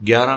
11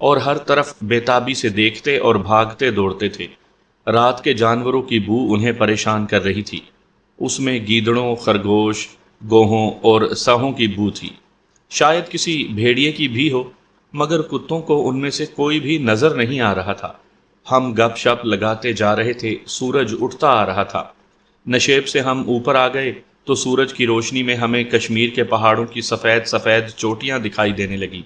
اور ہر طرف بےتابی سے دیکھتے اور بھاگتے دوڑتے تھے۔ رات کے جانوروں کی بو انہیں پریشان کر رہی تھی۔ اس میں گیدڑوں، خرگوش، گوہوں اور سہوں کی بو تھی۔ شاید کسی بھیڑیے کی بھی ہو، مگر کتوں کو ان میں سے کوئی بھی نظر نہیں آ رہا تھا۔ ہم گپ شپ لگاتے جا رہے تھے، سورج اٹھتا آ رہا تھا۔ نشیب سے ہم اوپر آ گئے تو سورج کی روشنی میں ہمیں کشمیر کے پہاڑوں کی سفید سفید چوٹیاں دکھائی دینے لگی۔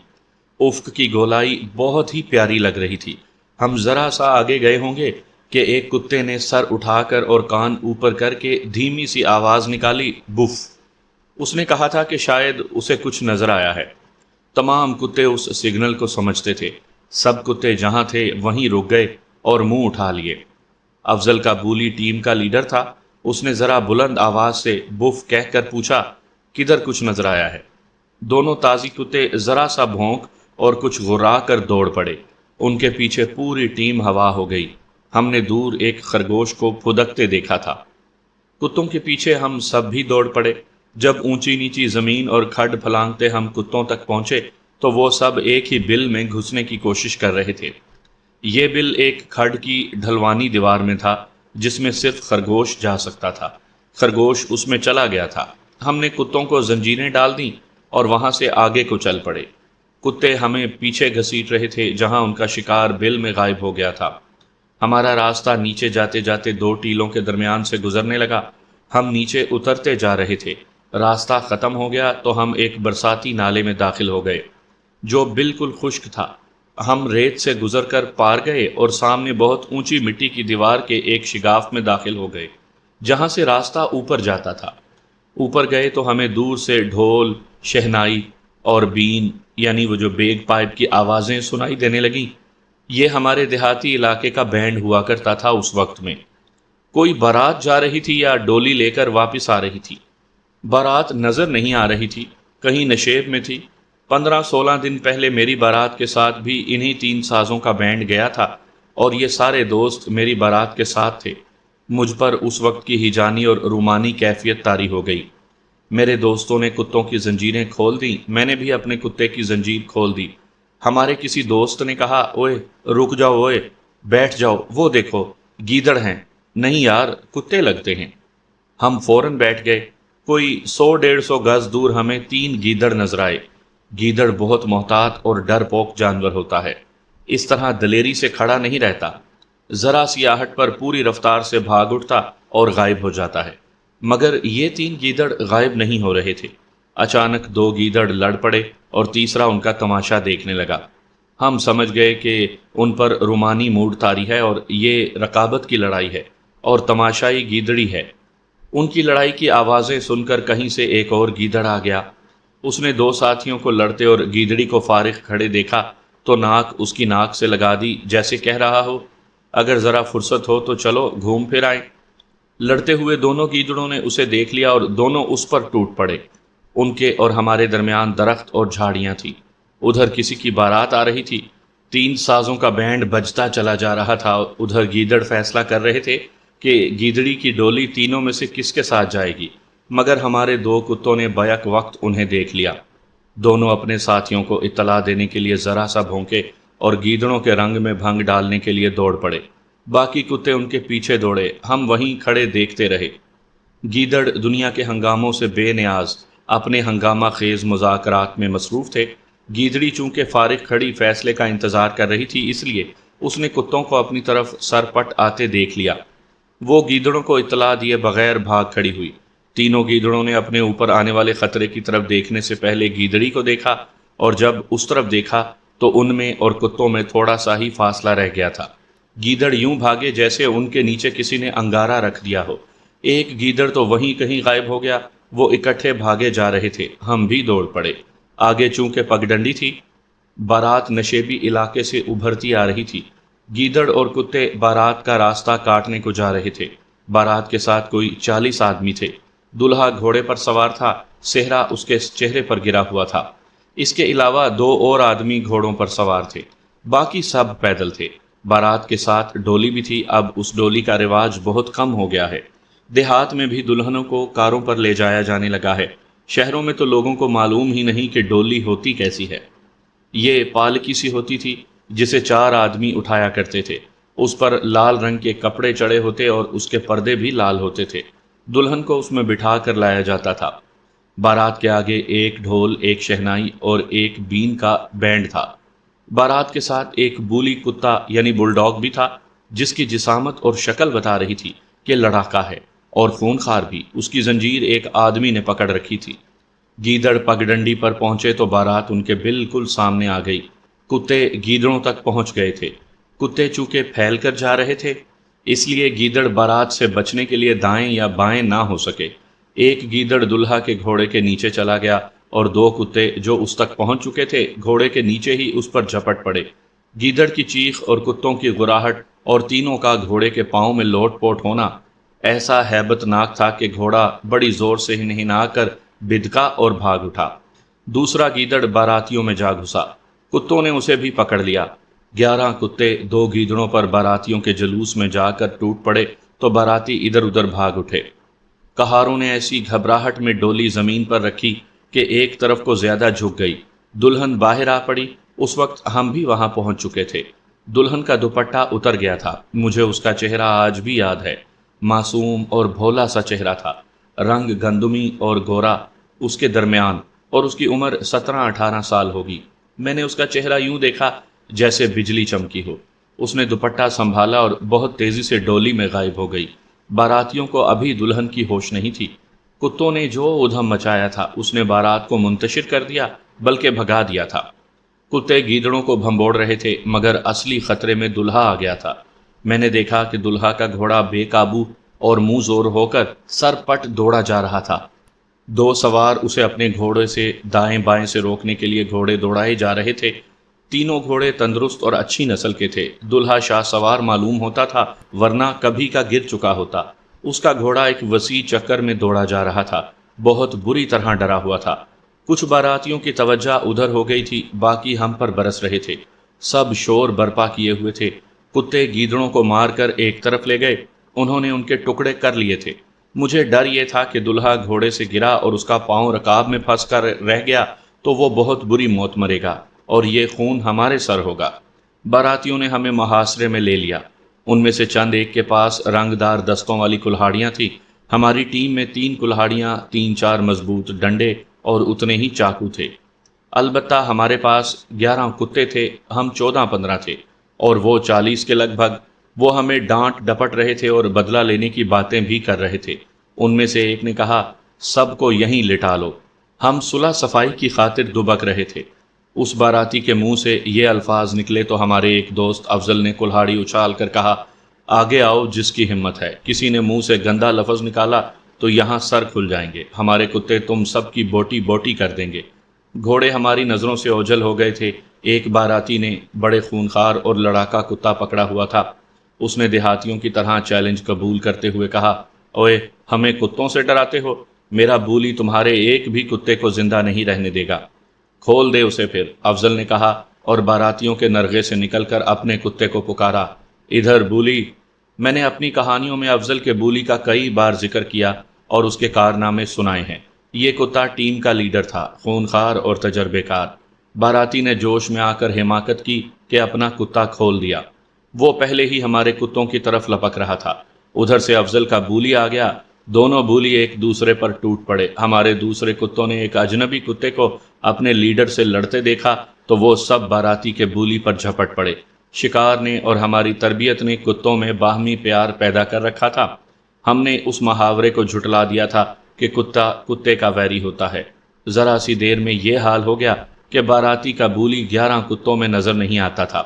افق کی گولائی بہت ہی پیاری لگ رہی تھی۔ ہم ذرا سا آگے گئے ہوں گے کہ ایک کتے نے سر اٹھا کر اور کان اوپر کر کے دھیمی سی آواز نکالی، بف۔ اس نے کہا تھا کہ شاید اسے کچھ نظر آیا ہے۔ تمام کتے اس سگنل کو سمجھتے تھے۔ سب کتے جہاں تھے وہیں رک گئے اور منہ اٹھا لیے۔ افضل کا بولی ٹیم کا لیڈر تھا۔ اس نے ذرا بلند آواز سے بف کہہ کر پوچھا، کدھر کچھ نظر آیا ہے؟ دونوں تازی کتے ذرا سا بھونک اور کچھ غرا کر دوڑ پڑے۔ ان کے پیچھے پوری ٹیم ہوا ہو گئی۔ ہم نے دور ایک خرگوش کو پھدکتے دیکھا تھا۔ کتوں کے پیچھے ہم سب بھی دوڑ پڑے۔ جب اونچی نیچی زمین اور کھڈ پھلانگتے ہم کتوں تک پہنچے تو وہ سب ایک ہی بل میں گھسنے کی کوشش کر رہے تھے۔ یہ بل ایک کھڈ کی ڈھلوانی دیوار میں تھا جس میں صرف خرگوش جا سکتا تھا۔ خرگوش اس میں چلا گیا تھا۔ ہم نے کتوں کو زنجیریں ڈال دیں اور وہاں سے آگے کو چل پڑے۔ کتے ہمیں پیچھے گھسیٹ رہے تھے جہاں ان کا شکار بل میں غائب ہو گیا تھا۔ ہمارا راستہ نیچے جاتے جاتے دو ٹیلوں کے درمیان سے گزرنے لگا۔ ہم نیچے اترتے جا رہے تھے۔ راستہ ختم ہو گیا تو ہم ایک برساتی نالے میں داخل ہو گئے جو بالکل خشک تھا۔ ہم ریت سے گزر کر پار گئے اور سامنے بہت اونچی مٹی کی دیوار کے ایک شگاف میں داخل ہو گئے جہاں سے راستہ اوپر جاتا تھا۔ اوپر گئے تو ہمیں دور سے ڈھول، شہنائی اور بین یعنی وہ جو بیگ پائپ کی آوازیں سنائی دینے لگیں۔ یہ ہمارے دیہاتی علاقے کا بینڈ ہوا کرتا تھا اس وقت میں۔ کوئی بارات جا رہی تھی یا ڈولی لے کر واپس آ رہی تھی۔ بارات نظر نہیں آ رہی تھی، کہیں نشیب میں تھی۔ 15-16 دن پہلے میری بارات کے ساتھ بھی انہی 3 سازوں کا بینڈ گیا تھا اور یہ سارے دوست میری بارات کے ساتھ تھے۔ مجھ پر اس وقت کی ہیجانی اور رومانی کیفیت طاری ہو گئی۔ میرے دوستوں نے کتوں کی زنجیریں کھول دیں، میں نے بھی اپنے کتے کی زنجیر کھول دی۔ ہمارے کسی دوست نے کہا، اوئے رک جاؤ، اوئے بیٹھ جاؤ، وہ دیکھو گیدڑ ہیں۔ نہیں یار، کتے لگتے ہیں۔ ہم فوراً بیٹھ گئے۔ کوئی 100-150 گز دور ہمیں 3 گیدڑ نظر آئے۔ گیدڑ بہت محتاط اور ڈر پوک جانور ہوتا ہے، اس طرح دلیری سے کھڑا نہیں رہتا۔ ذرا سی آہٹ پر پوری رفتار سے بھاگ اٹھتا اور غائب ہو جاتا ہے، مگر یہ 3 گیدڑ غائب نہیں ہو رہے تھے۔ اچانک 2 گیدڑ لڑ پڑے اور تیسرا ان کا تماشا دیکھنے لگا۔ ہم سمجھ گئے کہ ان پر رومانی موڈ طاری ہے اور یہ رقابت کی لڑائی ہے اور تماشائی گیدڑی ہے۔ ان کی لڑائی کی آوازیں سن کر کہیں سے ایک اور گیدڑ آ گیا۔ اس نے 2 ساتھیوں کو لڑتے اور گیدڑی کو فارغ کھڑے دیکھا تو ناک اس کی ناک سے لگا دی، جیسے کہہ رہا ہو، اگر ذرا فرصت ہو تو چلو گھوم پھر آئیں۔ لڑتے ہوئے دونوں گیدڑوں نے اسے دیکھ لیا اور دونوں اس پر ٹوٹ پڑے۔ ان کے اور ہمارے درمیان درخت اور جھاڑیاں تھیں۔ ادھر کسی کی بارات آ رہی تھی، 3 سازوں کا بینڈ بجتا چلا جا رہا تھا۔ ادھر گیدڑ فیصلہ کر رہے تھے کہ گیدڑی کی ڈولی تینوں میں سے کس کے ساتھ جائے گی، مگر ہمارے 2 کتوں نے بیک وقت انہیں دیکھ لیا۔ دونوں اپنے ساتھیوں کو اطلاع دینے کے لیے ذرا سا بھونکے اور گیدڑوں کے رنگ میں بھنگ ڈالنے کے لیے دوڑ پڑے۔ باقی کتے ان کے پیچھے دوڑے، ہم وہیں کھڑے دیکھتے رہے۔ گیدڑ دنیا کے ہنگاموں سے بے نیاز اپنے ہنگامہ خیز مذاکرات میں مصروف تھے۔ گیدڑی چونکہ فارغ کھڑی فیصلے کا انتظار کر رہی تھی، اس لیے اس نے کتوں کو اپنی طرف سر پٹ آتے دیکھ لیا۔ وہ گیدڑوں کو اطلاع دیے بغیر بھاگ کھڑی ہوئی۔ تینوں گیدڑوں نے اپنے اوپر آنے والے خطرے کی طرف دیکھنے سے پہلے گیدڑی کو دیکھا، اور جب اس طرف دیکھا تو ان میں اور کتوں میں تھوڑا سا ہی فاصلہ رہ گیا تھا۔ گیدڑ یوں بھاگے جیسے ان کے نیچے کسی نے انگارہ رکھ دیا ہو۔ ایک گیدڑ تو وہیں کہیں غائب ہو گیا۔ وہ اکٹھے بھاگے جا رہے تھے، ہم بھی دوڑ پڑے۔ آگے چونکہ پگڈنڈی تھی، بارات نشیبی علاقے سے ابھرتی آ رہی تھی۔ گیدڑ اور کتے بارات کا راستہ کاٹنے کو جا رہے تھے۔ بارات کے ساتھ کوئی 40 آدمی تھے۔ دلہا گھوڑے پر سوار تھا، صحرا اس کے چہرے پر گرا ہوا تھا۔ اس کے علاوہ 2 اور آدمی گھوڑوں پر سوار تھے، باقی سب پیدل تھے۔ بارات کے ساتھ ڈولی بھی تھی، اب اس ڈولی کا رواج بہت کم ہو گیا ہے۔ دیہات میں بھی دلہنوں کو کاروں پر لے جایا جانے لگا ہے۔ شہروں میں تو لوگوں کو معلوم ہی نہیں کہ ڈولی ہوتی کیسی ہے۔ یہ پالکی سی ہوتی تھی جسے 4 آدمی اٹھایا کرتے تھے۔ اس پر لال رنگ کے کپڑے چڑھے ہوتے اور اس کے پردے بھی لال ہوتے تھے۔ دلہن کو اس میں بٹھا کر لایا جاتا تھا۔ بارات کے آگے ایک ڈھول، ایک شہنائی اور ایک بین کا بینڈ تھا۔ بارات کے ساتھ ایک بولی کتا یعنی بل ڈاگ بھی تھا، جس کی جسامت اور شکل بتا رہی تھی کہ لڑاکا ہے، اور خونخوار بھی۔ اس کی زنجیر ایک آدمی نے پکڑ رکھی تھی۔ گیدڑ پگڈنڈی پر پہنچے تو بارات ان کے بالکل سامنے آ گئی۔ کتے گیدڑوں تک پہنچ گئے تھے۔ کتے چونکہ پھیل کر جا رہے تھے، اس لیے گیدڑ بارات سے بچنے کے لیے دائیں یا بائیں نہ ہو سکے۔ ایک گیدڑ دلہا کے گھوڑے کے نیچے چلا گیا اور 2 کتے جو اس تک پہنچ چکے تھے گھوڑے کے نیچے ہی اس پر جھپٹ پڑے۔ گیدڑ کی چیخ اور کتوں کی غراہٹ اور تینوں کا گھوڑے کے پاؤں میں لوٹ پوٹ ہونا ایسا ہیبت ناک تھا کہ گھوڑا بڑی زور سے ہنہنا کر بدکا اور بھاگ اٹھا۔ دوسرا گیدڑ باراتیوں میں جا گھسا۔ کتوں نے اسے بھی پکڑ لیا۔ 11 کتے 2 گیدڑوں پر باراتیوں کے جلوس میں جا کر ٹوٹ پڑے تو باراتی ادھر ادھر بھاگ اٹھے۔ کہاروں نے ایسی گھبراہٹ میں ڈولی زمین پر رکھی کہ ایک طرف کو زیادہ جھک گئی۔ دلہن باہر آ پڑی۔ اس وقت ہم بھی وہاں پہنچ چکے تھے۔ دلہن کا دوپٹہ اتر گیا تھا۔ مجھے اس کا چہرہ آج بھی یاد ہے۔ معصوم اور بھولا سا چہرہ تھا، رنگ گندمی اور گورا اس کے درمیان، اور اس کی عمر 17-18 سال ہوگی۔ میں نے اس کا چہرہ یوں دیکھا جیسے بجلی چمکی ہو۔ اس نے دوپٹہ سنبھالا اور بہت تیزی سے ڈولی میں غائب ہو گئی۔ باراتیوں کو ابھی دلہن کی ہوش نہیں تھی۔ کتوں نے جو ادھم مچایا تھا اس نے بارات کو منتشر کر دیا، بلکہ بھگا دیا تھا۔ کتے گیدڑوں کو بھمبوڑ رہے تھے، مگر اصلی خطرے میں دلہا آ گیا تھا۔ میں نے دیکھا کہ دلہا کا گھوڑا بے قابو اور منہ زور ہو کر سر پٹ دوڑا جا رہا تھا۔ 2 سوار اسے اپنے گھوڑے سے دائیں بائیں سے روکنے کے لیے گھوڑے دوڑائے جا رہے تھے۔ تینوں گھوڑے تندرست اور اچھی نسل کے تھے۔ دلہا شاہ سوار معلوم ہوتا تھا، ورنہ کبھی کا گر چکا ہوتا۔ اس کا گھوڑا ایک وسیع چکر میں دوڑا جا رہا تھا، بہت بری طرح ڈرا ہوا تھا۔ کچھ باراتیوں کی توجہ ادھر ہو گئی تھی، باقی ہم پر برس رہے تھے۔ سب شور برپا کیے ہوئے تھے۔ کتے گیدڑوں کو مار کر ایک طرف لے گئے، انہوں نے ان کے ٹکڑے کر لیے تھے۔ مجھے ڈر یہ تھا کہ دلہا گھوڑے سے گرا اور اس کا پاؤں رکاب میں پھنس کر رہ گیا تو وہ بہت بری موت مرے گا اور یہ خون ہمارے سر ہوگا۔ باراتیوں نے ہمیں محاصرے میں لے لیا۔ ان میں سے چند ایک کے پاس رنگدار دستوں والی کلہاڑیاں تھیں۔ ہماری ٹیم میں 3 کلہاڑیاں، 3-4 مضبوط ڈنڈے اور اتنے ہی چاقو تھے۔ البتہ ہمارے پاس 11 کتے تھے، ہم 14-15 تھے، اور وہ 40 کے لگ بھگ۔ وہ ہمیں ڈانٹ ڈپٹ رہے تھے اور بدلہ لینے کی باتیں بھی کر رہے تھے۔ ان میں سے ایک نے کہا، سب کو یہیں لٹا لو۔ ہم صلح صفائی کی خاطر دبک رہے تھے۔ اس باراتی کے منہ سے یہ الفاظ نکلے تو ہمارے ایک دوست افضل نے کلہاڑی اچھال کر کہا، آگے آؤ جس کی ہمت ہے۔ کسی نے منہ سے گندا لفظ نکالا تو یہاں سر کھل جائیں گے، ہمارے کتے تم سب کی بوٹی بوٹی کر دیں گے۔ گھوڑے ہماری نظروں سے اوجھل ہو گئے تھے۔ ایک باراتی نے بڑے خونخوار اور لڑاکا کتا پکڑا ہوا تھا۔ اس نے دیہاتیوں کی طرح چیلنج قبول کرتے ہوئے کہا، اوئے ہمیں کتوں سے ڈراتے ہو؟ میرا بولی تمہارے ایک بھی کتے کو زندہ نہیں رہنے دے گا۔ کھول دے اسے پھر، افضل نے کہا، اور باراتیوں کے نرغے سے نکل کر اپنے کتے کو پکارا، ادھر بولی۔ میں نے اپنی کہانیوں میں افضل کے بولی کا کئی بار ذکر کیا اور اس کے کارنامے سنائے ہیں۔ یہ کتا ٹیم کا لیڈر تھا، خونخوار اور تجربے کار۔ باراتی نے جوش میں آ کر حماقت کی کہ اپنا کتا کھول دیا۔ وہ پہلے ہی ہمارے کتوں کی طرف لپک رہا تھا۔ ادھر سے افضل کا بولی آ گیا۔ دونوں بولی ایک دوسرے پر ٹوٹ پڑے۔ ہمارے دوسرے کتوں نے ایک اجنبی کتے کو اپنے لیڈر سے لڑتے دیکھا تو وہ سب باراتی کے بولی پر جھپٹ پڑے۔ شکار نے اور ہماری تربیت نے کتوں میں باہمی پیار پیدا کر رکھا تھا۔ ہم نے اس محاورے کو جھٹلا دیا تھا کہ کتا کتے کا ویری ہوتا ہے۔ ذرا سی دیر میں یہ حال ہو گیا کہ باراتی کا بولی 11 کتوں میں نظر نہیں آتا تھا۔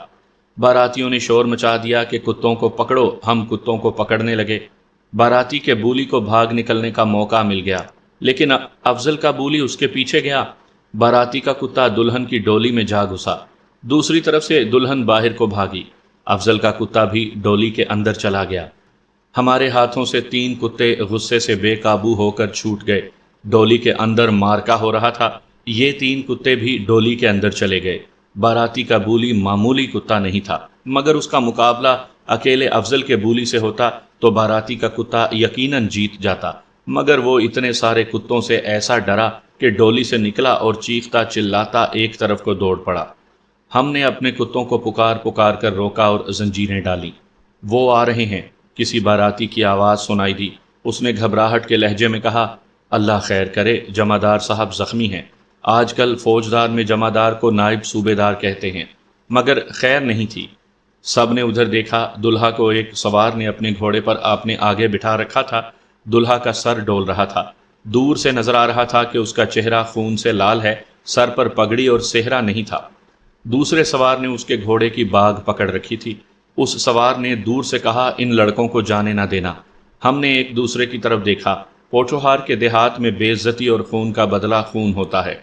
باراتیوں نے شور مچا دیا کہ کتوں کو پکڑو۔ ہم کتوں کو پکڑنے لگے۔ باراتی کے بولی کو بھاگ نکلنے کا موقع مل گیا، لیکن افضل کا بولی اس کے پیچھے گیا۔ باراتی کا کتا دلہن کی ڈولی میں جا گھسا۔ دوسری طرف سے دلہن باہر کو بھاگی۔ افضل کا کتا بھی ڈولی کے اندر چلا گیا۔ ہمارے ہاتھوں سے 3 کتے غصے سے بے قابو ہو کر چھوٹ گئے۔ ڈولی کے اندر مارکا ہو رہا تھا۔ یہ 3 کتے بھی ڈولی کے اندر چلے گئے۔ باراتی کا بولی معمولی کتا نہیں تھا، مگر اس کا مقابلہ اکیلے افضل کے بولی سے ہوتا تو باراتی کا کتا یقیناً جیت جاتا، مگر وہ اتنے سارے کتوں سے ایسا ڈرا کہ ڈولی سے نکلا اور چیختا چلاتا ایک طرف کو دوڑ پڑا۔ ہم نے اپنے کتوں کو پکار پکار کر روکا اور زنجیریں ڈالی۔ وہ آ رہے ہیں، کسی باراتی کی آواز سنائی دی۔ اس نے گھبراہٹ کے لہجے میں کہا، اللہ خیر کرے، جمعدار صاحب زخمی ہیں۔ آج کل فوجدار میں جمعدار کو نائب صوبے دار کہتے ہیں، مگر خیر نہیں تھی۔ سب نے ادھر دیکھا۔ دلہا کو ایک سوار نے اپنے گھوڑے پر اپنے آگے بٹھا رکھا تھا۔ دلہا کا سر ڈول رہا تھا۔ دور سے نظر آ رہا تھا کہ اس کا چہرہ خون سے لال ہے، سر پر پگڑی اور سہرا نہیں تھا۔ دوسرے سوار نے اس کے گھوڑے کی باگ پکڑ رکھی تھی۔ اس سوار نے دور سے کہا، ان لڑکوں کو جانے نہ دینا۔ ہم نے ایک دوسرے کی طرف دیکھا۔ پوٹھوہار کے دیہات میں بے عزتی اور خون کا بدلہ خون ہوتا ہے۔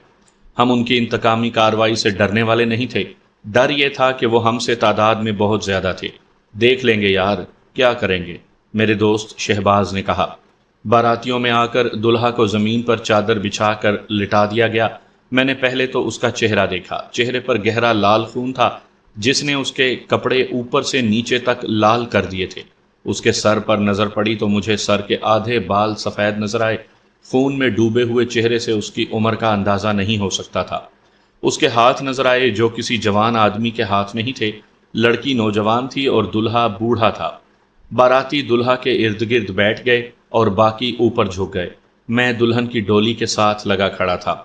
ہم ان کی انتقامی کارروائی سے ڈرنے والے نہیں تھے۔ ڈر یہ تھا کہ وہ ہم سے تعداد میں بہت زیادہ تھے۔ دیکھ لیں گے یار، کیا کریں گے، میرے دوست شہباز نے کہا۔ باراتیوں میں آ کر دلہا کو زمین پر چادر بچھا کر لٹا دیا گیا۔ میں نے پہلے تو اس کا چہرہ دیکھا۔ چہرے پر گہرا لال خون تھا، جس نے اس کے کپڑے اوپر سے نیچے تک لال کر دیے تھے۔ اس کے سر پر نظر پڑی تو مجھے سر کے آدھے بال سفید نظر آئے۔ خون میں ڈوبے ہوئے چہرے سے اس کی عمر کا اندازہ نہیں ہو سکتا تھا۔ اس کے ہاتھ نظر آئے جو کسی جوان آدمی کے ہاتھ میں ہی تھے۔ لڑکی نوجوان تھی اور دلہا بوڑھا تھا۔ باراتی دلہا کے ارد گرد بیٹھ گئے اور باقی اوپر جھک گئے۔ میں دلہن کی ڈولی کے ساتھ لگا کھڑا تھا۔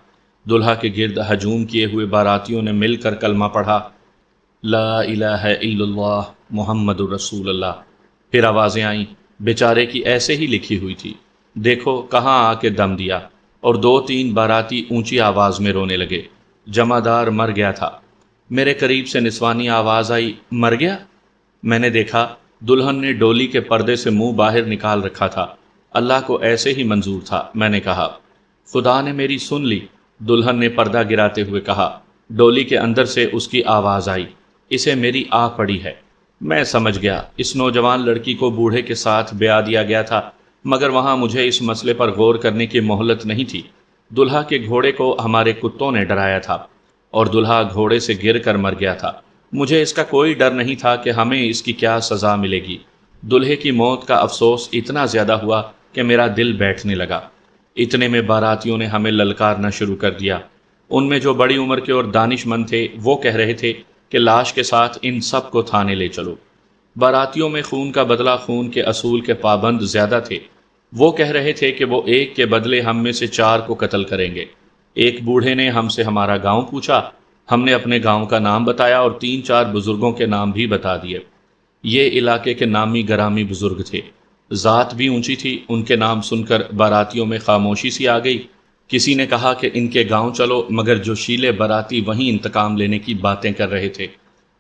دلہا کے گرد ہجوم کیے ہوئے باراتیوں نے مل کر کلمہ پڑھا، لا الہ الا اللہ محمد رسول اللہ۔ پھر آوازیں آئیں، بیچارے کی ایسے ہی لکھی ہوئی تھی، دیکھو کہاں آ کے دم دیا۔ اور دو تین باراتی اونچی آواز میں رونے لگے۔ جمعدار مر گیا تھا۔ میرے قریب سے نسوانی آواز آئی، مر گیا؟ میں نے دیکھا دلہن نے ڈولی کے پردے سے منہ باہر نکال رکھا تھا۔ اللہ کو ایسے ہی منظور تھا، میں نے کہا۔ خدا نے میری سن لی، دلہن نے پردہ گراتے ہوئے کہا۔ ڈولی کے اندر سے اس کی آواز آئی، اسے میری آہ پڑی ہے۔ میں سمجھ گیا اس نوجوان لڑکی کو بوڑھے کے ساتھ بیاہ دیا گیا تھا، مگر وہاں مجھے اس مسئلے پر غور کرنے کی مہلت نہیں تھی۔ دلہا کے گھوڑے کو ہمارے کتوں نے ڈرایا تھا اور دلہا گھوڑے سے گر کر مر گیا تھا۔ مجھے اس کا کوئی ڈر نہیں تھا کہ ہمیں اس کی کیا سزا ملے گی۔ دلہے کی موت کا افسوس اتنا زیادہ ہوا کہ میرا دل بیٹھنے لگا۔ اتنے میں باراتیوں نے ہمیں للکارنا شروع کر دیا۔ ان میں جو بڑی عمر کے اور دانش مند تھے وہ کہہ رہے تھے کہ لاش کے ساتھ ان سب کو تھانے لے چلو۔ باراتیوں میں خون کا بدلہ خون کے اصول کے پابند زیادہ تھے۔ وہ کہہ رہے تھے کہ وہ ایک کے بدلے ہم میں سے 4 کو قتل کریں گے۔ ایک بوڑھے نے ہم سے ہمارا گاؤں پوچھا۔ ہم نے اپنے گاؤں کا نام بتایا اور 3-4 بزرگوں کے نام بھی بتا دیے۔ یہ علاقے کے نامی گرامی بزرگ تھے، ذات بھی اونچی تھی۔ ان کے نام سن کر باراتیوں میں خاموشی سی آ گئی۔ کسی نے کہا کہ ان کے گاؤں چلو، مگر جو شیلے باراتی وہیں انتقام لینے کی باتیں کر رہے تھے۔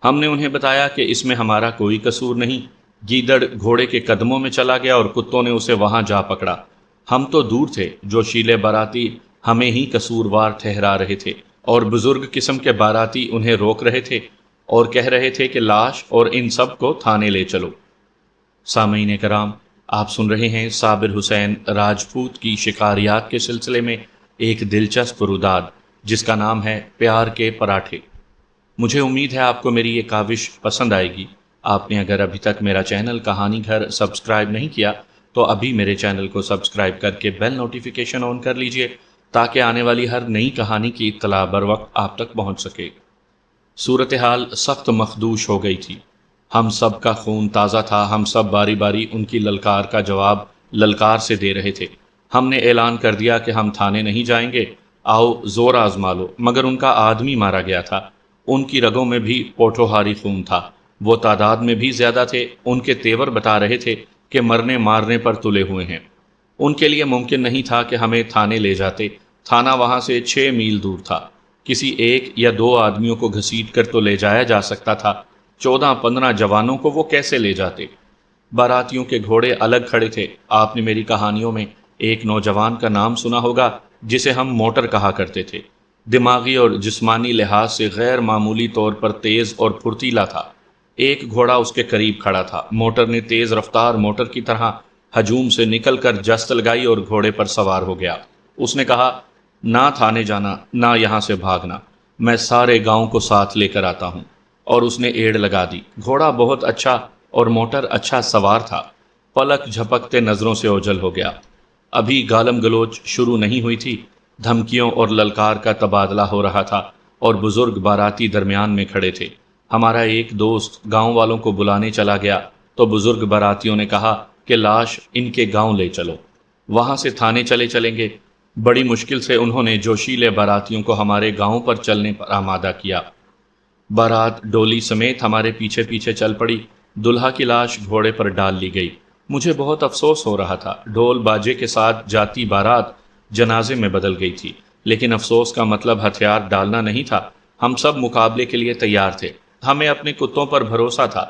ہم نے انہیں بتایا کہ اس میں ہمارا کوئی قصور نہیں۔ گیدڑ گھوڑے کے قدموں میں چلا گیا اور کتوں نے اسے وہاں جا پکڑا۔ ہم تو دور تھے، جو شیلے باراتی ہمیں ہی قصوروار ٹھہرا رہے تھے، اور بزرگ قسم کے باراتی انہیں روک رہے تھے اور کہہ رہے تھے کہ لاش اور ان سب کو تھانے لے چلو۔ سامعین کرام، آپ سن رہے ہیں صابر حسین راجپوت کی شکاریات کے سلسلے میں ایک دلچسپ روداد، جس کا نام ہے پیار کے پراٹھے۔ مجھے امید ہے آپ کو میری یہ کاوش پسند آئے گی۔ آپ نے اگر ابھی تک میرا چینل کہانی گھر سبسکرائب نہیں کیا تو ابھی میرے چینل کو سبسکرائب کر کے بیل نوٹیفیکیشن آن کر لیجئے، تاکہ آنے والی ہر نئی کہانی کی اطلاع بر وقت آپ تک پہنچ سکے۔ صورتحال سخت مخدوش ہو گئی تھی۔ ہم سب کا خون تازہ تھا۔ ہم سب باری باری ان کی للکار کا جواب للکار سے دے رہے تھے۔ ہم نے اعلان کر دیا کہ ہم تھانے نہیں جائیں گے، آؤ زور آزما لو، مگر ان کا آدمی مارا گیا تھا۔ ان کی رگوں میں بھی پوٹھوہاری خون تھا۔ وہ تعداد میں بھی زیادہ تھے۔ ان کے تیور بتا رہے تھے کہ مرنے مارنے پر تلے ہوئے ہیں۔ ان کے لیے ممکن نہیں تھا کہ ہمیں تھانے لے جاتے۔ تھانہ وہاں سے 6 میل دور تھا۔ کسی 1 یا 2 آدمیوں کو گھسیٹ کر تو لے جایا جا سکتا تھا، 14-15 جوانوں کو وہ کیسے لے جاتے؟ باراتیوں کے گھوڑے الگ کھڑے تھے۔ آپ نے میری کہانیوں میں ایک نوجوان کا نام سنا ہوگا جسے ہم موٹر کہا کرتے تھے۔ دماغی اور جسمانی لحاظ سے غیر معمولی طور پر تیز اور پھرتیلا تھا۔ ایک گھوڑا اس کے قریب کھڑا تھا۔ موٹر نے تیز رفتار موٹر کی طرح ہجوم سے نکل کر جست لگائی اور گھوڑے پر سوار ہو گیا۔ اس نے کہا، نہ تھانے جانا، نہ یہاں سے بھاگنا، میں سارے گاؤں کو ساتھ لے کر آتا ہوں۔ اور اس نے ایڑ لگا دی۔ گھوڑا بہت اچھا اور موٹر اچھا سوار تھا۔ پلک جھپکتے نظروں سے اوجھل ہو گیا۔ ابھی گالم گلوچ شروع نہیں ہوئی تھی، دھمکیوں اور للکار کا تبادلہ ہو رہا تھا۔ اور بزرگ باراتی درمیان میں کھڑے تھے۔ ہمارا ایک دوست گاؤں والوں کو بلانے چلا گیا تو بزرگ باراتیوں نے کہا کہ لاش ان کے گاؤں لے چلو، وہاں سے تھانے چلیں گے۔ بڑی مشکل سے انہوں نے جوشیلے باراتیوں کو ہمارے گاؤں پر چلنے پر آمادہ کیا۔ بارات ڈولی سمیت ہمارے پیچھے پیچھے چل پڑی۔ دلہا کی لاش گھوڑے پر ڈال لی گئی۔ مجھے بہت افسوس ہو رہا تھا۔ ڈھول باجے کے ساتھ جاتی بارات جنازے میں بدل گئی تھی، لیکن افسوس کا مطلب ہتھیار ڈالنا نہیں تھا۔ ہم سب مقابلے کے لیے تیار تھے۔ ہمیں اپنے کتوں پر بھروسہ تھا۔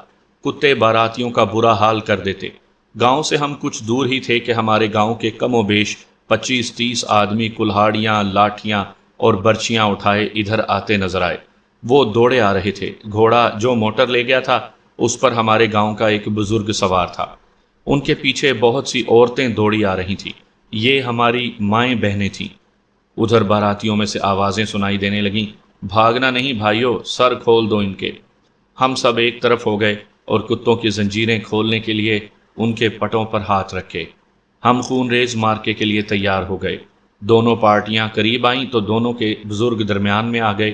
کتے باراتیوں کا برا حال کر دیتے۔ گاؤں سے ہم کچھ دور ہی تھے کہ ہمارے گاؤں کے کم و بیش 25-30 آدمی کلہاڑیاں، لاٹھیاں اور برچیاں اٹھائے ادھر آتے نظر آئے۔ وہ دوڑے آ رہے تھے۔ گھوڑا جو موٹر لے گیا تھا اس پر ہمارے گاؤں کا ایک بزرگ سوار تھا۔ ان کے پیچھے بہت سی عورتیں دوڑی آ رہی تھیں۔ یہ ہماری مائیں بہنیں تھیں۔ ادھر باراتیوں میں سے آوازیں سنائی دینے لگیں، بھاگنا نہیں بھائیو، سر کھول دو ان کے۔ ہم سب ایک طرف ہو گئے اور کتوں کی زنجیریں کھولنے کے لیے ان کے پٹوں پر ہاتھ رکھے۔ ہم خون ریز مارکے کے لیے تیار ہو گئے۔ دونوں پارٹیاں قریب آئیں تو دونوں کے بزرگ درمیان میں آ گئے۔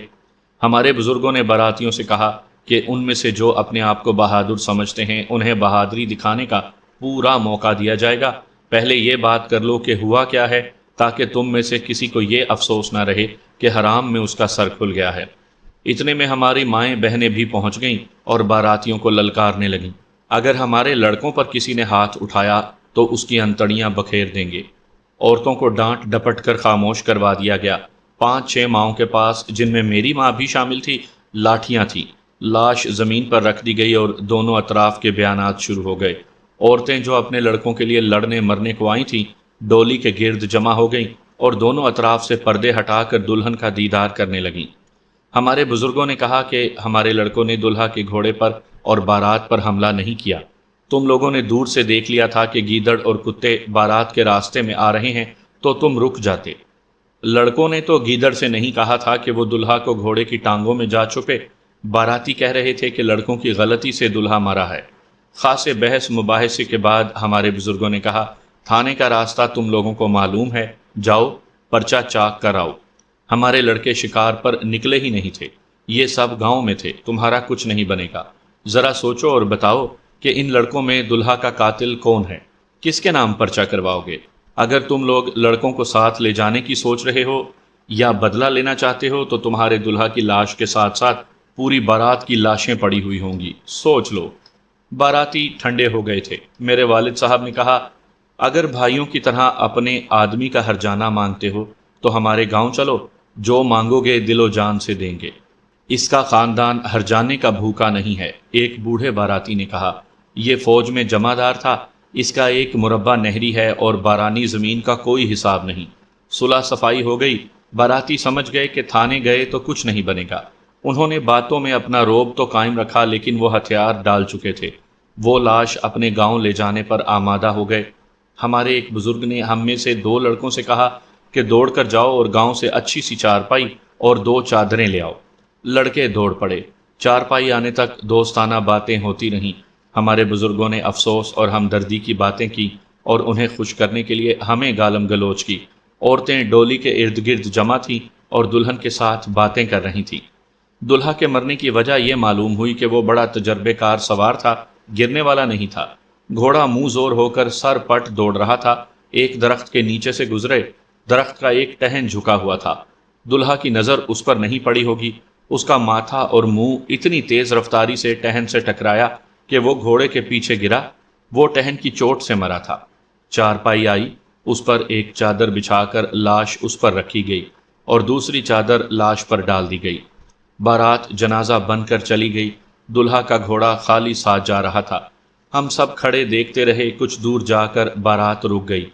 ہمارے بزرگوں نے باراتیوں سے کہا کہ ان میں سے جو اپنے آپ کو بہادر سمجھتے ہیں انہیں بہادری دکھانے کا پورا موقع دیا جائے گا۔ پہلے یہ بات کر لو کہ ہوا کیا ہے، تاکہ تم میں سے کسی کو یہ افسوس نہ رہے کہ حرام میں اس کا سر کھل گیا ہے۔ اتنے میں ہماری مائیں بہنیں بھی پہنچ گئیں اور باراتیوں کو للکارنے لگیں، اگر ہمارے لڑکوں پر کسی نے ہاتھ اٹھایا تو اس کی انتڑیاں بکھیر دیں گے۔ عورتوں کو ڈانٹ ڈپٹ کر خاموش کروا دیا گیا۔ 5-6 ماؤں کے پاس، جن میں میری ماں بھی شامل تھی، لاٹھیاں تھیں۔ لاش زمین پر رکھ دی گئی اور دونوں اطراف کے بیانات شروع ہو گئے۔ عورتیں جو اپنے لڑکوں کے لیے لڑنے مرنے کو آئی تھیں ڈولی کے گرد جمع ہو گئیں اور دونوں اطراف سے پردے ہٹا کر دلہن کا دیدار کرنے لگیں۔ ہمارے بزرگوں نے کہا کہ ہمارے لڑکوں نے دلہا کے گھوڑے پر اور بارات پر حملہ نہیں کیا۔ تم لوگوں نے دور سے دیکھ لیا تھا کہ گیدڑ اور کتے بارات کے راستے میں آ رہے ہیں تو تم رک جاتے۔ لڑکوں نے تو گیدڑ سے نہیں کہا تھا کہ وہ دلہا کو گھوڑے کی ٹانگوں میں جا چھپے۔ باراتی کہہ رہے تھے کہ لڑکوں کی غلطی سے دلہا مرا ہے۔ خاصے بحث مباحثے کے بعد ہمارے بزرگوں نے کہا، تھانے کا راستہ تم لوگوں کو معلوم ہے، جاؤ پرچہ چاک کر آؤ۔ ہمارے لڑکے شکار پر نکلے ہی نہیں تھے۔ یہ سب گاؤں میں تھے، تمہارا کچھ نہیں بنے گا۔ ذرا سوچو اور بتاؤ کہ ان لڑکوں میں دلہا کا قاتل کون ہے؟ کس کے نام پرچہ کرواؤ گے؟ اگر تم لوگ لڑکوں کو ساتھ لے جانے کی سوچ رہے ہو یا بدلہ لینا چاہتے ہو تو تمہارے دلہا کی لاش کے ساتھ ساتھ پوری بارات کی لاشیں پڑی ہوئی ہوں گی، سوچ لو۔ باراتی ٹھنڈے ہو گئے تھے۔ میرے والد صاحب نے کہا، اگر بھائیوں کی طرح اپنے آدمی کا ہرجانہ مانگتے ہو تو ہمارے گاؤں چلو، جو مانگو گے دل و جان سے دیں گے۔ اس کا خاندان ہرجانے کا بھوکا نہیں ہے، ایک بوڑھے باراتی نے کہا۔ یہ فوج میں جمع دار تھا، اس کا ایک مربع نہری ہے اور بارانی زمین کا کوئی حساب نہیں۔ صلح صفائی ہو گئی۔ باراتی سمجھ گئے کہ تھانے گئے تو کچھ نہیں بنے گا۔ انہوں نے باتوں میں اپنا روب تو قائم رکھا لیکن وہ ہتھیار ڈال چکے تھے۔ وہ لاش اپنے گاؤں لے جانے پر آمادہ ہو گئے۔ ہمارے ایک بزرگ نے ہم میں سے 2 لڑکوں سے کہا کہ دوڑ کر جاؤ اور گاؤں سے اچھی سی چارپائی اور 2 چادریں لے آؤ۔ لڑکے دوڑ پڑے۔ چارپائی آنے تک دوستانہ باتیں ہوتی رہیں۔ ہمارے بزرگوں نے افسوس اور ہمدردی کی باتیں کی اور انہیں خوش کرنے کے لیے ہمیں گالم گلوچ کی۔ عورتیں ڈولی کے ارد گرد جمع تھیں اور دلہن کے ساتھ باتیں کر رہی تھیں۔ دلہا کے مرنے کی وجہ یہ معلوم ہوئی کہ وہ بڑا تجربے کار سوار تھا، گرنے والا نہیں تھا۔ گھوڑا منہ زور ہو کر سر پٹ دوڑ رہا تھا۔ ایک درخت کے نیچے سے گزرے۔ درخت کا ایک ٹہن جھکا ہوا تھا۔ دلہا کی نظر اس پر نہیں پڑی ہوگی۔ اس کا ماتھا اور منہ اتنی تیز رفتاری سے ٹہن سے ٹکرایا کہ وہ گھوڑے کے پیچھے گرا۔ وہ ٹہن کی چوٹ سے مرا تھا۔ چارپائی آئی، اس پر ایک چادر بچھا کر لاش اس پر رکھی گئی اور دوسری چادر لاش پر ڈال دی گئی۔ بارات جنازہ بن کر چلی گئی۔ دلہا کا گھوڑا خالی ساتھ جا رہا تھا۔ ہم سب کھڑے دیکھتے رہے۔ کچھ دور جا کر بارات رک گئی۔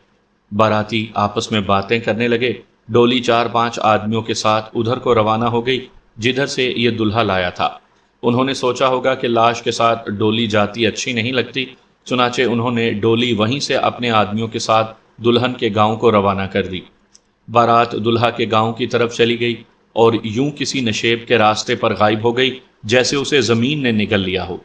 باراتی آپس میں باتیں کرنے لگے۔ ڈولی 4-5 آدمیوں کے ساتھ ادھر کو روانہ ہو گئی جدھر سے یہ دلہا لایا تھا۔ انہوں نے سوچا ہوگا کہ لاش کے ساتھ ڈولی جاتی اچھی نہیں لگتی، چنانچہ انہوں نے ڈولی وہیں سے اپنے آدمیوں کے ساتھ دلہن کے گاؤں کو روانہ کر دی۔ بارات دلہا کے گاؤں کی طرف چلی گئی اور یوں کسی نشیب کے راستے پر غائب ہو گئی جیسے اسے زمین نے نگل لیا ہو۔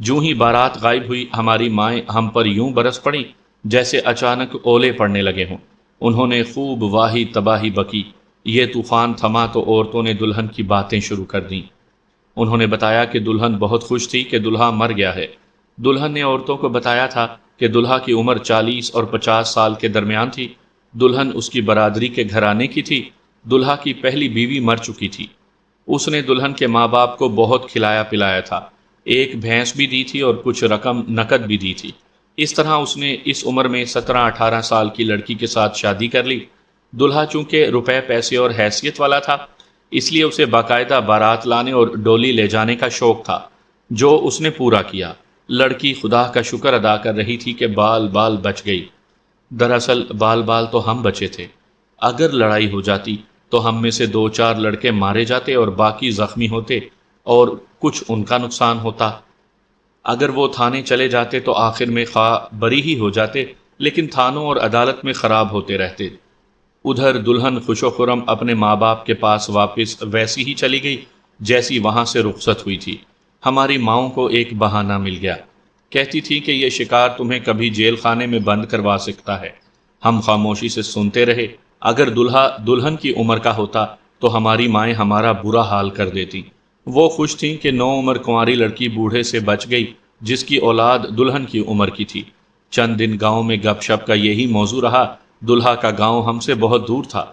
جوں ہی بارات غائب ہوئی ہماری مائیں ہم پر یوں برس پڑیں جیسے اچانک اولے پڑنے لگے ہوں۔ انہوں نے خوب واہی تباہی بکی۔ یہ طوفان تھما تو عورتوں نے دلہن کی باتیں شروع کر دیں۔ انہوں نے بتایا کہ دلہن بہت خوش تھی کہ دلہا مر گیا ہے۔ دلہن نے عورتوں کو بتایا تھا کہ دلہا کی عمر 40 اور 50 سال کے درمیان تھی۔ دلہن اس کی برادری کے گھرانے کی تھی۔ دلہا کی پہلی بیوی مر چکی تھی۔ اس نے دلہن کے ماں باپ کو بہت کھلایا پلایا تھا، ایک بھینس بھی دی تھی اور کچھ رقم نقد بھی دی تھی۔ اس طرح اس نے اس عمر میں 17-18 سال کی لڑکی کے ساتھ شادی کر لی۔ دلہا چونکہ روپے پیسے اور حیثیت والا تھا، اس لیے اسے باقاعدہ بارات لانے اور ڈولی لے جانے کا شوق تھا، جو اس نے پورا کیا۔ لڑکی خدا کا شکر ادا کر رہی تھی کہ بال بال بچ گئی۔ دراصل بال بال تو ہم بچے تھے۔ اگر لڑائی ہو جاتی تو ہم میں سے 2-4 لڑکے مارے جاتے اور باقی زخمی ہوتے اور کچھ ان کا نقصان ہوتا۔ اگر وہ تھانے چلے جاتے تو آخر میں خواہ بری ہی ہو جاتے، لیکن تھانوں اور عدالت میں خراب ہوتے رہتے۔ ادھر دلہن خوش و خرم اپنے ماں باپ کے پاس واپس ویسی ہی چلی گئی جیسی وہاں سے رخصت ہوئی تھی۔ ہماری ماؤں کو ایک بہانہ مل گیا۔ کہتی تھی کہ یہ شکار تمہیں کبھی جیل خانے میں بند کروا سکتا ہے۔ ہم خاموشی سے سنتے رہے۔ اگر دلہا دلہن کی عمر کا ہوتا تو ہماری مائیں ہمارا برا حال کر دیتی۔ وہ خوش تھیں کہ 9 عمر کنواری لڑکی بوڑھے سے بچ گئی جس کی اولاد دلہن کی عمر کی تھی۔ چند دن گاؤں میں گپ شپ کا یہی موضوع رہا۔ دلہا کا گاؤں ہم سے بہت دور تھا،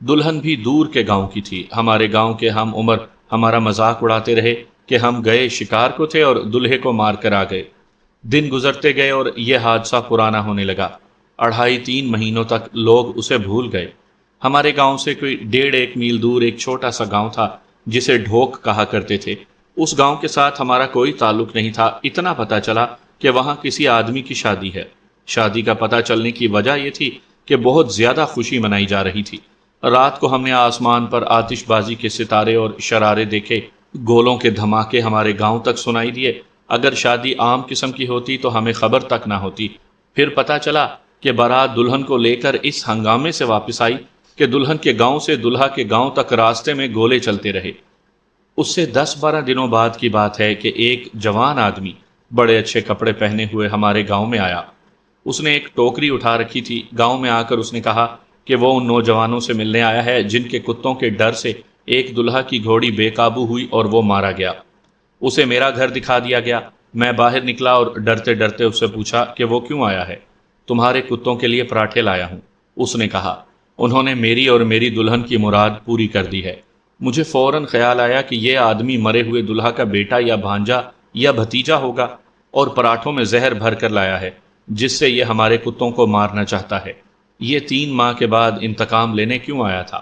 دلہن بھی دور کے گاؤں کی تھی۔ ہمارے گاؤں کے ہم عمر ہمارا مذاق اڑاتے رہے کہ ہم گئے شکار کو تھے اور دلہے کو مار کر آ گئے۔ دن گزرتے گئے اور یہ حادثہ پرانا ہونے لگا۔ 2.5-3 مہینوں تک لوگ اسے بھول گئے۔ ہمارے گاؤں سے کوئی 1.5 میل دور ایک چھوٹا سا گاؤں تھا جسے ڈھوک کہا کرتے تھے۔ اس گاؤں کے ساتھ ہمارا کوئی تعلق نہیں تھا۔ اتنا پتہ چلا کہ وہاں کسی آدمی کی شادی ہے۔ شادی کا پتہ چلنے کی وجہ یہ تھی کہ بہت زیادہ خوشی منائی جا رہی تھی۔ رات کو ہم نے آسمان پر آتش بازی کے ستارے اور شرارے دیکھے، گولوں کے دھماکے ہمارے گاؤں تک سنائی دیے۔ اگر شادی عام قسم کی ہوتی تو ہمیں خبر تک نہ ہوتی۔ پھر پتہ چلا کہ بارات دلہن کو لے کر اس ہنگامے سے واپس آئی کہ دلہن کے گاؤں سے دلہا کے گاؤں تک راستے میں گولے چلتے رہے۔ اس سے 10-12 دنوں بعد کی بات ہے کہ ایک جوان آدمی بڑے اچھے کپڑے پہنے ہوئے ہمارے گاؤں میں آیا۔ اس نے ایک ٹوکری اٹھا رکھی تھی۔ گاؤں میں آ کر اس نے کہا کہ وہ ان نوجوانوں سے ملنے آیا ہے جن کے کتوں کے ڈر سے ایک دلہا کی گھوڑی بے قابو ہوئی اور وہ مارا گیا۔ اسے میرا گھر دکھا دیا گیا۔ میں باہر نکلا اور ڈرتے ڈرتے اس سے پوچھا کہ وہ کیوں آیا ہے۔ تمہارے کتوں کے لیے پراٹھے لایا ہوں، اس نے کہا۔ انہوں نے میری اور میری دلہن کی مراد پوری کر دی ہے۔ مجھے فوراً خیال آیا کہ یہ آدمی مرے ہوئے دلہا کا بیٹا یا بھانجا یا بھتیجا ہوگا اور پراٹھوں میں زہر بھر کر لایا ہے جس سے یہ ہمارے کتوں کو مارنا چاہتا ہے۔ یہ 3 ماہ کے بعد انتقام لینے کیوں آیا تھا؟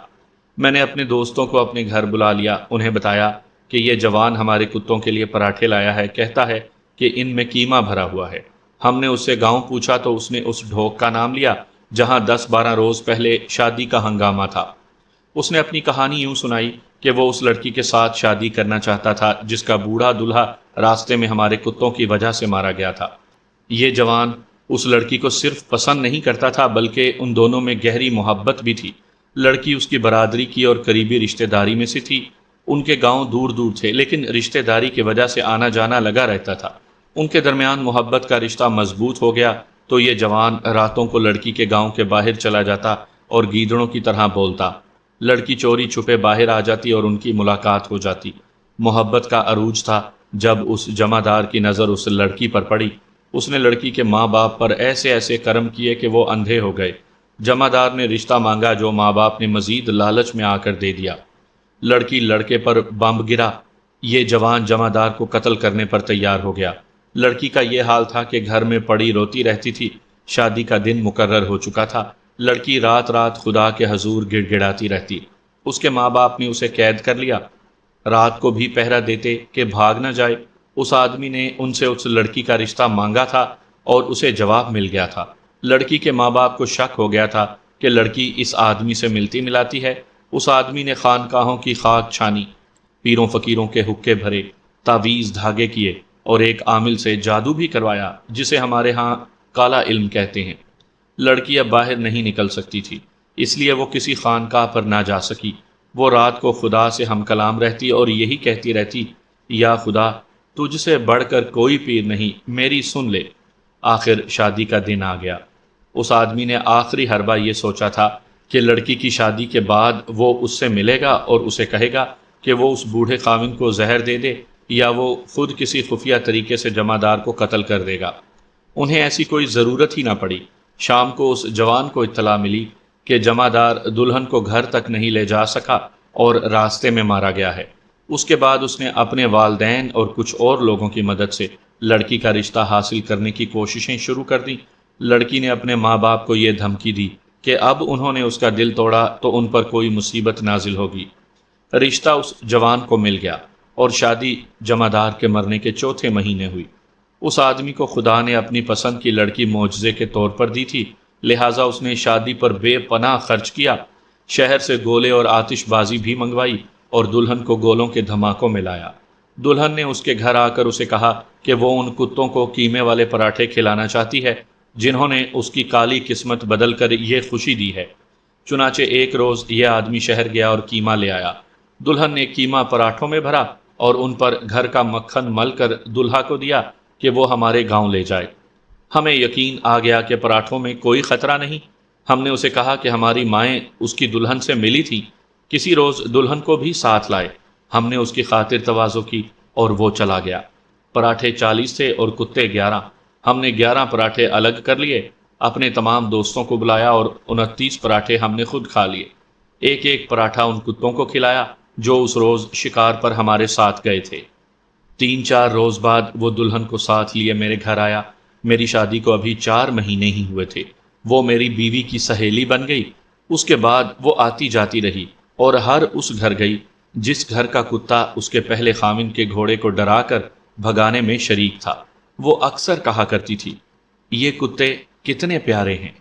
میں نے اپنے دوستوں کو اپنے گھر بلا لیا، انہیں بتایا کہ یہ جوان ہمارے کتوں کے لیے پراٹھے لایا ہے، کہتا ہے کہ ان میں قیمہ بھرا ہوا ہے۔ ہم نے اس سے گاؤں پوچھا تو اس نے اس ڈھوک کا نام لیا جہاں 10-12 روز پہلے شادی کا ہنگامہ تھا۔ اس نے اپنی کہانی یوں سنائی کہ وہ اس لڑکی کے ساتھ شادی کرنا چاہتا تھا جس کا بوڑھا دلہا راستے میں ہمارے کتوں کی وجہ سے مارا گیا تھا۔ یہ جوان اس لڑکی کو صرف پسند نہیں کرتا تھا بلکہ ان دونوں میں گہری محبت بھی تھی۔ لڑکی اس کی برادری کی اور قریبی رشتہ داری میں سے تھی۔ ان کے گاؤں دور دور تھے لیکن رشتہ داری کی وجہ سے آنا جانا لگا رہتا تھا۔ ان کے درمیان محبت کا رشتہ مضبوط ہو گیا تو یہ جوان راتوں کو لڑکی کے گاؤں کے باہر چلا جاتا اور گیدڑوں کی طرح بولتا۔ لڑکی چوری چھپے باہر آ جاتی اور ان کی ملاقات ہو جاتی۔ محبت کا عروج تھا جب اس جمع دار کی نظر اس لڑکی پر پڑی۔ اس نے لڑکی کے ماں باپ پر ایسے ایسے کرم کیے کہ وہ اندھے ہو گئے۔ جمع دار نے رشتہ مانگا جو ماں باپ نے مزید لالچ میں آ کر دے دیا۔ لڑکی لڑکے پر بمب گرا۔ یہ جوان جمع دار کو قتل کرنے پر تیار ہو گیا۔ لڑکی کا یہ حال تھا کہ گھر میں پڑی روتی رہتی تھی۔ شادی کا دن مقرر ہو چکا تھا۔ لڑکی رات رات خدا کے حضور گڑ گڑاتی رہتی۔ اس کے ماں باپ نے اسے قید کر لیا۔ رات کو بھی پہرا دیتے کہ بھاگ نہ جائے۔ اس آدمی نے ان سے اس لڑکی کا رشتہ مانگا تھا اور اسے جواب مل گیا تھا۔ لڑکی کے ماں باپ کو شک ہو گیا تھا کہ لڑکی اس آدمی سے ملتی ملاتی ہے۔ اس آدمی نے خانقاہوں کی خاک چھانی، پیروں فقیروں کے حقے بھرے، تعویذ دھاگے کیے اور ایک عامل سے جادو بھی کروایا جسے ہمارے ہاں کالا علم کہتے ہیں۔ لڑکی اب باہر نہیں نکل سکتی تھی، اس لیے وہ کسی خانقاہ پر نہ جا سکی۔ وہ رات کو خدا سے ہم کلام رہتی اور یہی کہتی رہتی، یا خدا تجھ سے بڑھ کر کوئی پیر نہیں، میری سن لے۔ آخر شادی کا دن آ گیا۔ اس آدمی نے آخری حربہ یہ سوچا تھا کہ لڑکی کی شادی کے بعد وہ اس سے ملے گا اور اسے کہے گا کہ وہ اس بوڑھے خاوند کو زہر دے دے یا وہ خود کسی خفیہ طریقے سے جمعدار کو قتل کر دے گا۔ انہیں ایسی کوئی ضرورت ہی نہ پڑی۔ شام کو اس جوان کو اطلاع ملی کہ جمعدار دلہن کو گھر تک نہیں لے جا سکا اور راستے میں مارا گیا ہے۔ اس کے بعد اس نے اپنے والدین اور کچھ اور لوگوں کی مدد سے لڑکی کا رشتہ حاصل کرنے کی کوششیں شروع کر دیں۔ لڑکی نے اپنے ماں باپ کو یہ دھمکی دی کہ اب انہوں نے اس کا دل توڑا تو ان پر کوئی مصیبت نازل ہوگی۔ رشتہ اس جوان کو مل گیا اور شادی جمعدار کے مرنے کے چوتھے مہینے ہوئی۔ اس آدمی کو خدا نے اپنی پسند کی لڑکی معجزے کے طور پر دی تھی، لہٰذا اس نے شادی پر بے پناہ خرچ کیا، شہر سے گولے اور آتش بازی بھی منگوائی اور دلہن کو گولوں کے دھماکوں میں لایا۔ دلہن نے اس کے گھر آ کر اسے کہا کہ وہ ان کتوں کو قیمے والے پراٹھے کھلانا چاہتی ہے جنہوں نے اس کی کالی قسمت بدل کر یہ خوشی دی ہے۔ چنانچہ ایک روز یہ آدمی شہر گیا اور قیمہ لے آیا۔ دلہن نے قیمہ پراٹھوں میں بھرا اور ان پر گھر کا مکھن مل کر دلہا کو دیا کہ وہ ہمارے گاؤں لے جائے۔ ہمیں یقین آ گیا کہ پراٹھوں میں کوئی خطرہ نہیں۔ ہم نے اسے کہا کہ ہماری مائیں اس کی دلہن سے ملی تھیں، کسی روز دلہن کو بھی ساتھ لائے۔ ہم نے اس کی خاطر تواضع کی اور وہ چلا گیا۔ پراٹھے 40 تھے اور کتے 11۔ ہم نے 11 پراٹھے الگ کر لیے، اپنے تمام دوستوں کو بلایا اور 29 پراٹھے ہم نے خود کھا لیے۔ ایک ایک پراٹھا ان کتوں کو کھلایا جو اس روز شکار پر ہمارے ساتھ گئے تھے۔ 3-4 روز بعد وہ دلہن کو ساتھ لیے میرے گھر آیا۔ میری شادی کو ابھی 4 مہینے ہی ہوئے تھے۔ وہ میری بیوی کی سہیلی بن گئی۔ اس کے بعد وہ آتی جاتی رہی اور ہر اس گھر گئی جس گھر کا کتا اس کے پہلے خاوند کے گھوڑے کو ڈرا کر بھگانے میں شریک تھا۔ وہ اکثر کہا کرتی تھی، یہ کتے کتنے پیارے ہیں۔